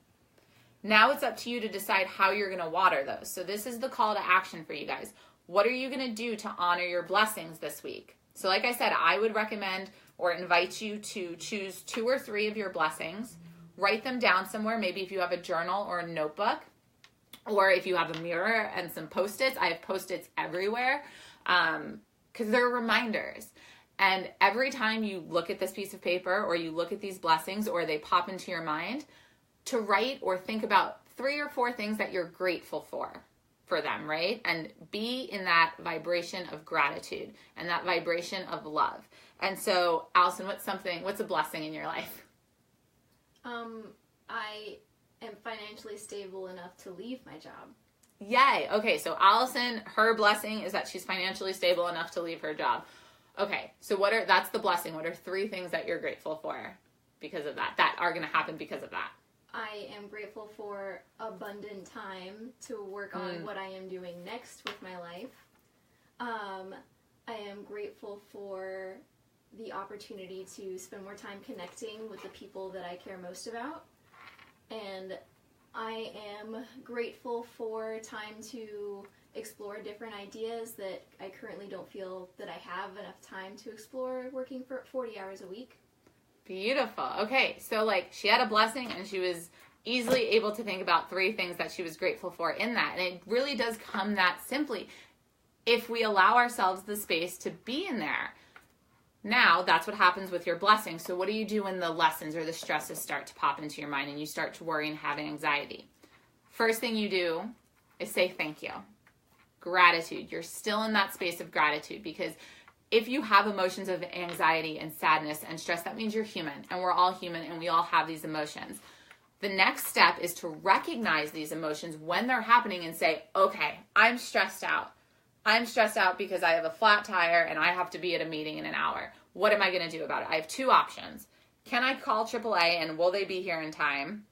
Now it's up to you to decide how you're going to water those. So this is the call to action for you guys. What are you going to do to honor your blessings this week? So like I said, I would recommend or invite you to choose 2 or 3 of your blessings, write them down somewhere, maybe if you have a journal or a notebook, or if you have a mirror and some Post-its. I have Post-its everywhere because they're reminders. And every time you look at this piece of paper or you look at these blessings or they pop into your mind, to write or think about 3 or 4 things that you're grateful for them, right? And be in that vibration of gratitude and that vibration of love. And so, Allison, what's a blessing in your life? I am financially stable enough to leave my job. Yay. Okay, so Allison, her blessing is that she's financially stable enough to leave her job. Okay, so that's the blessing. What are 3 things that you're grateful for because of that are going to happen because of that? I am grateful for abundant time to work on what I am doing next with my life. I am grateful for the opportunity to spend more time connecting with the people that I care most about. And I am grateful for time to explore different ideas that I currently don't feel that I have enough time to explore working for 40 hours a week. Beautiful. Okay, so she had a blessing and she was easily able to think about 3 things that she was grateful for in that. And it really does come that simply if we allow ourselves the space to be in there. Now, that's what happens with your blessing. So what do you do when the lessons or the stresses start to pop into your mind and you start to worry and have anxiety? First thing you do is say thank you. Gratitude. You're still in that space of gratitude because if you have emotions of anxiety and sadness and stress, that means you're human and we're all human and we all have these emotions. The next step is to recognize these emotions when they're happening and say, okay, I'm stressed out. I'm stressed out because I have a flat tire and I have to be at a meeting in an hour. What am I going to do about it? I have 2 options. Can I call AAA and will they be here in time?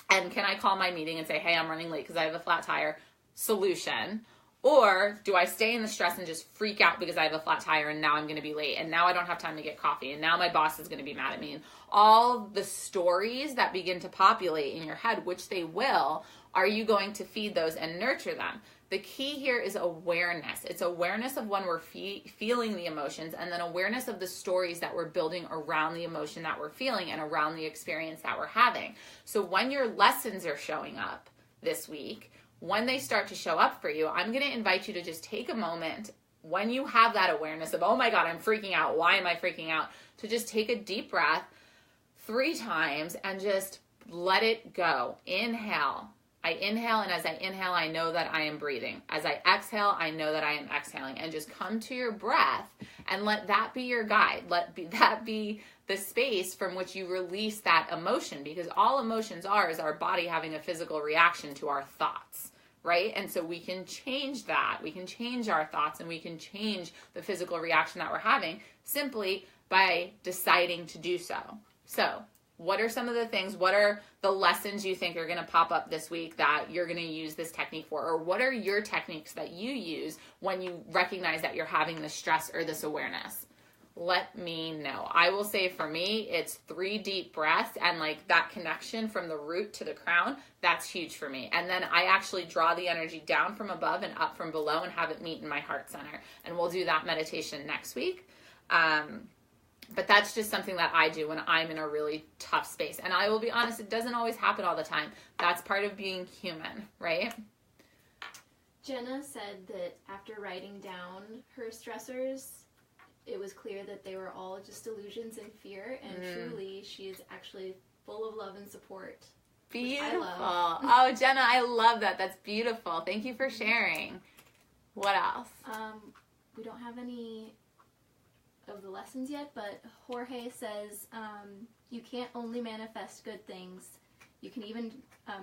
And can I call my meeting and say, hey, I'm running late because I have a flat tire? Solution. Or do I stay in the stress and just freak out because I have a flat tire and now I'm going to be late and now I don't have time to get coffee and now my boss is going to be mad at me? And all the stories that begin to populate in your head, which they will, are you going to feed those and nurture them? The key here is awareness. It's awareness of when we're feeling the emotions and then awareness of the stories that we're building around the emotion that we're feeling and around the experience that we're having. So when your lessons are showing up this week, when they start to show up for you, I'm going to invite you to just take a moment when you have that awareness of, oh my God, I'm freaking out. Why am I freaking out? To just take a deep breath 3 times and just let it go. Inhale. I inhale, and as I inhale, I know that I am breathing. As I exhale, I know that I am exhaling. And just come to your breath and let that be your guide. That be the space from which you release that emotion, because all emotions is our body having a physical reaction to our thoughts, right? And so we can change that. We can change our thoughts, and we can change the physical reaction that we're having simply by deciding to do so. So, what are some of the things, what are the lessons you think are going to pop up this week that you're going to use this technique for? Or what are your techniques that you use when you recognize that you're having this stress or this awareness? Let me know. I will say for me, it's 3 deep breaths, and like that connection from the root to the crown, that's huge for me. And then I actually draw the energy down from above and up from below and have it meet in my heart center. And we'll do that meditation next week. But that's just something that I do when I'm in a really tough space. And I will be honest, it doesn't always happen all the time. That's part of being human, right? Jenna said that after writing down her stressors, it was clear that they were all just illusions and fear. And truly, she is actually full of love and support. Beautiful. Oh, Jenna, I love that. That's beautiful. Thank you for sharing. What else? We don't have any of the lessons yet, but Jorge says you can't only manifest good things, you can even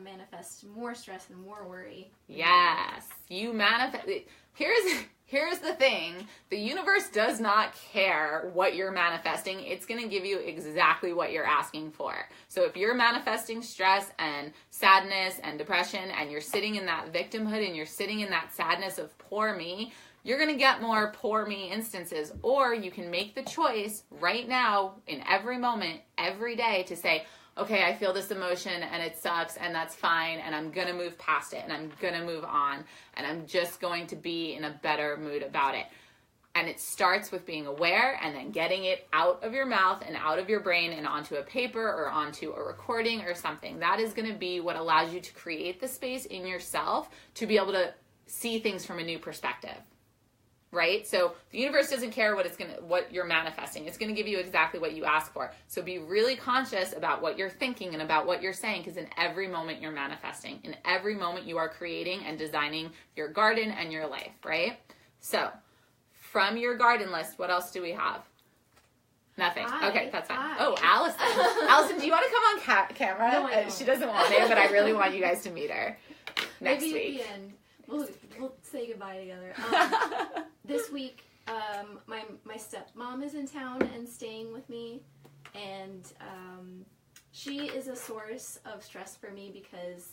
manifest more stress and more worry. Yes, you manifest. Here's the thing, the universe does not care what you're manifesting. It's going to give you exactly what you're asking for. So if you're manifesting stress and sadness and depression, and you're sitting in that victimhood and you're sitting in that sadness of poor me, you're going to get more poor me instances. Or you can make the choice right now, in every moment, every day, to say, okay, I feel this emotion and it sucks and that's fine, and I'm going to move past it and I'm going to move on, and I'm just going to be in a better mood about it. And it starts with being aware and then getting it out of your mouth and out of your brain and onto a paper or onto a recording or something. That is going to be what allows you to create the space in yourself to be able to see things from a new perspective. Right? So the universe doesn't care what you're manifesting. It's going to give you exactly what you ask for. So be really conscious about what you're thinking and about what you're saying, because in every moment you're manifesting. In every moment you are creating and designing your garden and your life, right? So from your garden list, what else do we have? Nothing. Okay, that's fine. Oh, Allison. Allison, do you want to come on camera? No, I don't. She doesn't want it, but I really want you guys to meet her next Maybe week. At the end. We'll say goodbye together. This week, my stepmom is in town and staying with me, and she is a source of stress for me because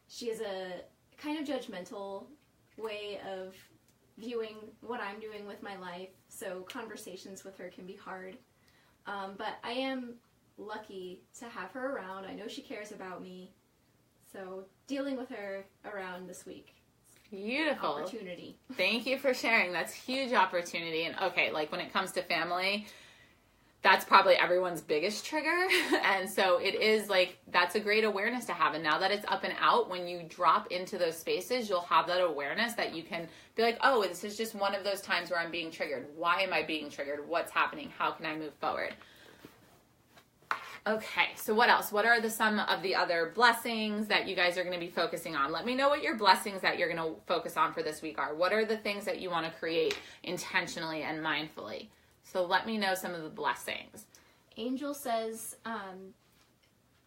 she has a kind of judgmental way of viewing what I'm doing with my life, so conversations with her can be hard. But I am lucky to have her around. I know she cares about me, so dealing with her around this week. Beautiful. Opportunity. Thank you for sharing. That's huge opportunity. And okay, like when it comes to family, that's probably everyone's biggest trigger. And so it is like, that's a great awareness to have. And now that it's up and out, when you drop into those spaces, you'll have that awareness that you can be like, oh, this is just one of those times where I'm being triggered. Why am I being triggered? What's happening? How can I move forward? Okay, so what else? What are some of the other blessings that you guys are going to be focusing on? Let me know what your blessings that you're going to focus on for this week are. What are the things that you want to create intentionally and mindfully? So let me know some of the blessings. Angel says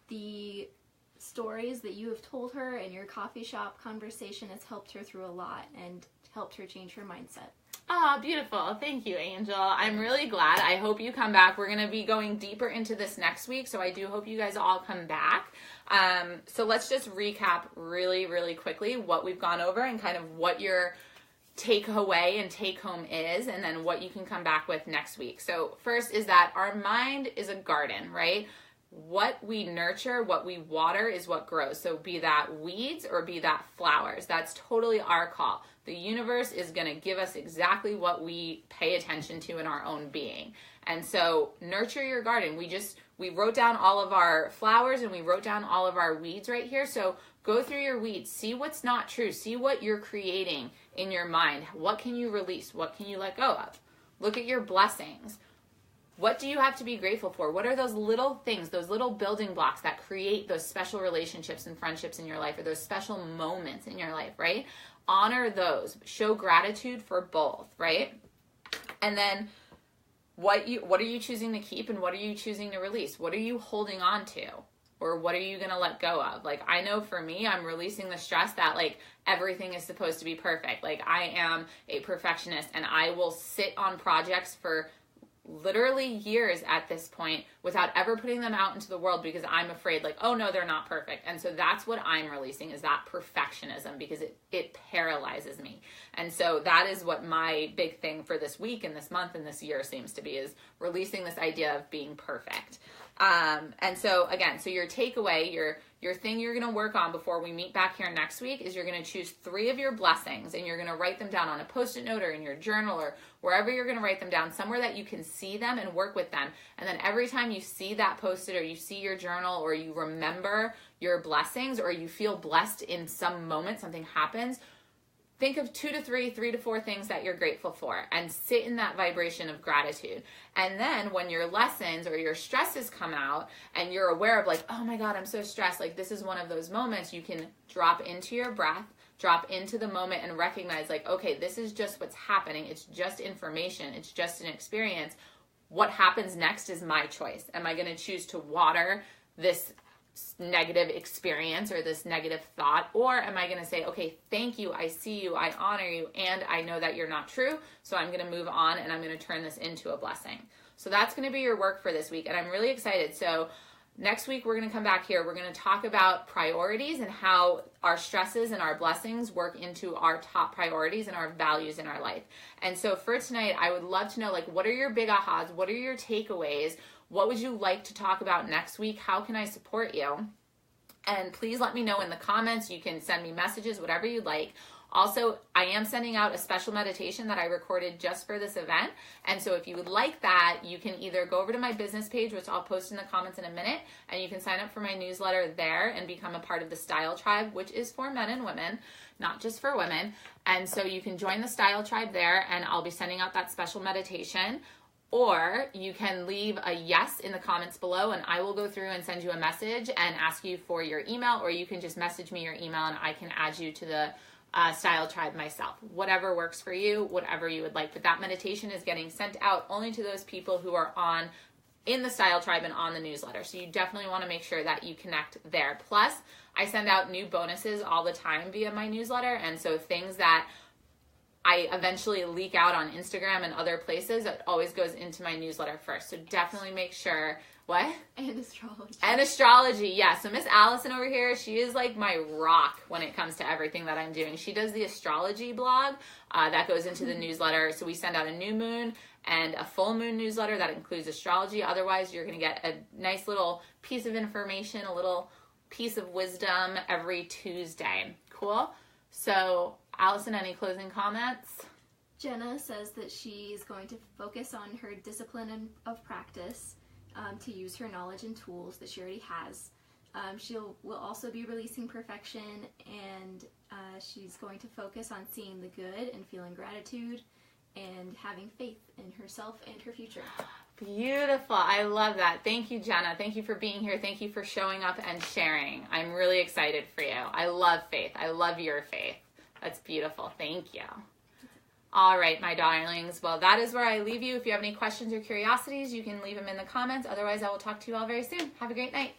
the stories that you have told her in your coffee shop conversation has helped her through a lot and helped her change her mindset. Oh, beautiful. Thank you, Angel. I'm really glad. I hope you come back. We're going to be going deeper into this next week, so I do hope you guys all come back. So let's just recap really, really quickly what we've gone over and kind of what your take away and take home is, and then what you can come back with next week. So first is that our mind is a garden, right? What we nurture, what we water is what grows. So be that weeds or be that flowers. That's totally our call. The universe is going to give us exactly what we pay attention to in our own being. And so nurture your garden. We wrote down all of our flowers and we wrote down all of our weeds right here. So go through your weeds, see what's not true, see what you're creating in your mind. What can you release? What can you let go of? Look at your blessings. What do you have to be grateful for? What are those little things, those little building blocks that create those special relationships and friendships in your life, or those special moments in your life, right? Honor those. Show gratitude for both, right? And then what are you choosing to keep and what are you choosing to release? What are you holding on to? Or what are you going to let go of? Like, I know for me, I'm releasing the stress that, like, everything is supposed to be perfect. Like, I am a perfectionist and I will sit on projects for literally years at this point without ever putting them out into the world because I'm afraid, like, oh no, they're not perfect. And so that's what I'm releasing, is that perfectionism, because it paralyzes me. And so that is what my big thing for this week and this month and this year seems to be, is releasing this idea of being perfect. And so again, so your takeaway, your thing you're going to work on before we meet back here next week is you're going to choose 3 of your blessings and you're going to write them down on a Post-it note or in your journal or wherever you're going to write them down, somewhere that you can see them and work with them. And then every time you see that Post-it or you see your journal or you remember your blessings or you feel blessed in some moment, something happens, think of 2 to 3, 3 to 4 things that you're grateful for and sit in that vibration of gratitude. And then when your lessons or your stresses come out and you're aware of, like, oh my God, I'm so stressed, like this is one of those moments, you can drop into your breath, drop into the moment and recognize, like, okay, this is just what's happening. It's just information. It's just an experience. What happens next is my choice. Am I going to choose to water this negative experience or this negative thought, or am I going to say, okay, thank you, I see you, I honor you, and I know that you're not true, so I'm going to move on and I'm going to turn this into a blessing. So that's going to be your work for this week, and I'm really excited. So next week we're going to come back here, we're going to talk about priorities and how our stresses and our blessings work into our top priorities and our values in our life. And so for tonight, I would love to know, like, what are your big ahas? What are your takeaways? What would you like to talk about next week? How can I support you? And please let me know in the comments. You can send me messages, whatever you'd like. Also, I am sending out a special meditation that I recorded just for this event. And so if you would like that, you can either go over to my business page, which I'll post in the comments in a minute, and you can sign up for my newsletter there and become a part of the Style Tribe, which is for men and women, not just for women. And so you can join the Style Tribe there, and I'll be sending out that special meditation. Or you can leave a yes in the comments below and I will go through and send you a message and ask you for your email, or you can just message me your email and I can add you to the Style Tribe myself. Whatever works for you, whatever you would like. But that meditation is getting sent out only to those people who are in the Style Tribe and on the newsletter. So you definitely want to make sure that you connect there. Plus, I send out new bonuses all the time via my newsletter, and so things that I eventually leak out on Instagram and other places, it always goes into my newsletter first. So definitely make sure, what? And astrology. And astrology, yeah. So Miss Allison over here, she is like my rock when it comes to everything that I'm doing. She does the astrology blog that goes into the newsletter. So we send out a new moon and a full moon newsletter that includes astrology. Otherwise, you're going to get a nice little piece of information, a little piece of wisdom every Tuesday. Cool? So Allison, any closing comments? Jenna says that she's going to focus on her discipline of practice to use her knowledge and tools that she already has. Will also be releasing perfection, and she's going to focus on seeing the good and feeling gratitude and having faith in herself and her future. Beautiful. I love that. Thank you, Jenna. Thank you for being here. Thank you for showing up and sharing. I'm really excited for you. I love faith. I love your faith. That's beautiful. Thank you. All right, my darlings. Well, that is where I leave you. If you have any questions or curiosities, you can leave them in the comments. Otherwise, I will talk to you all very soon. Have a great night.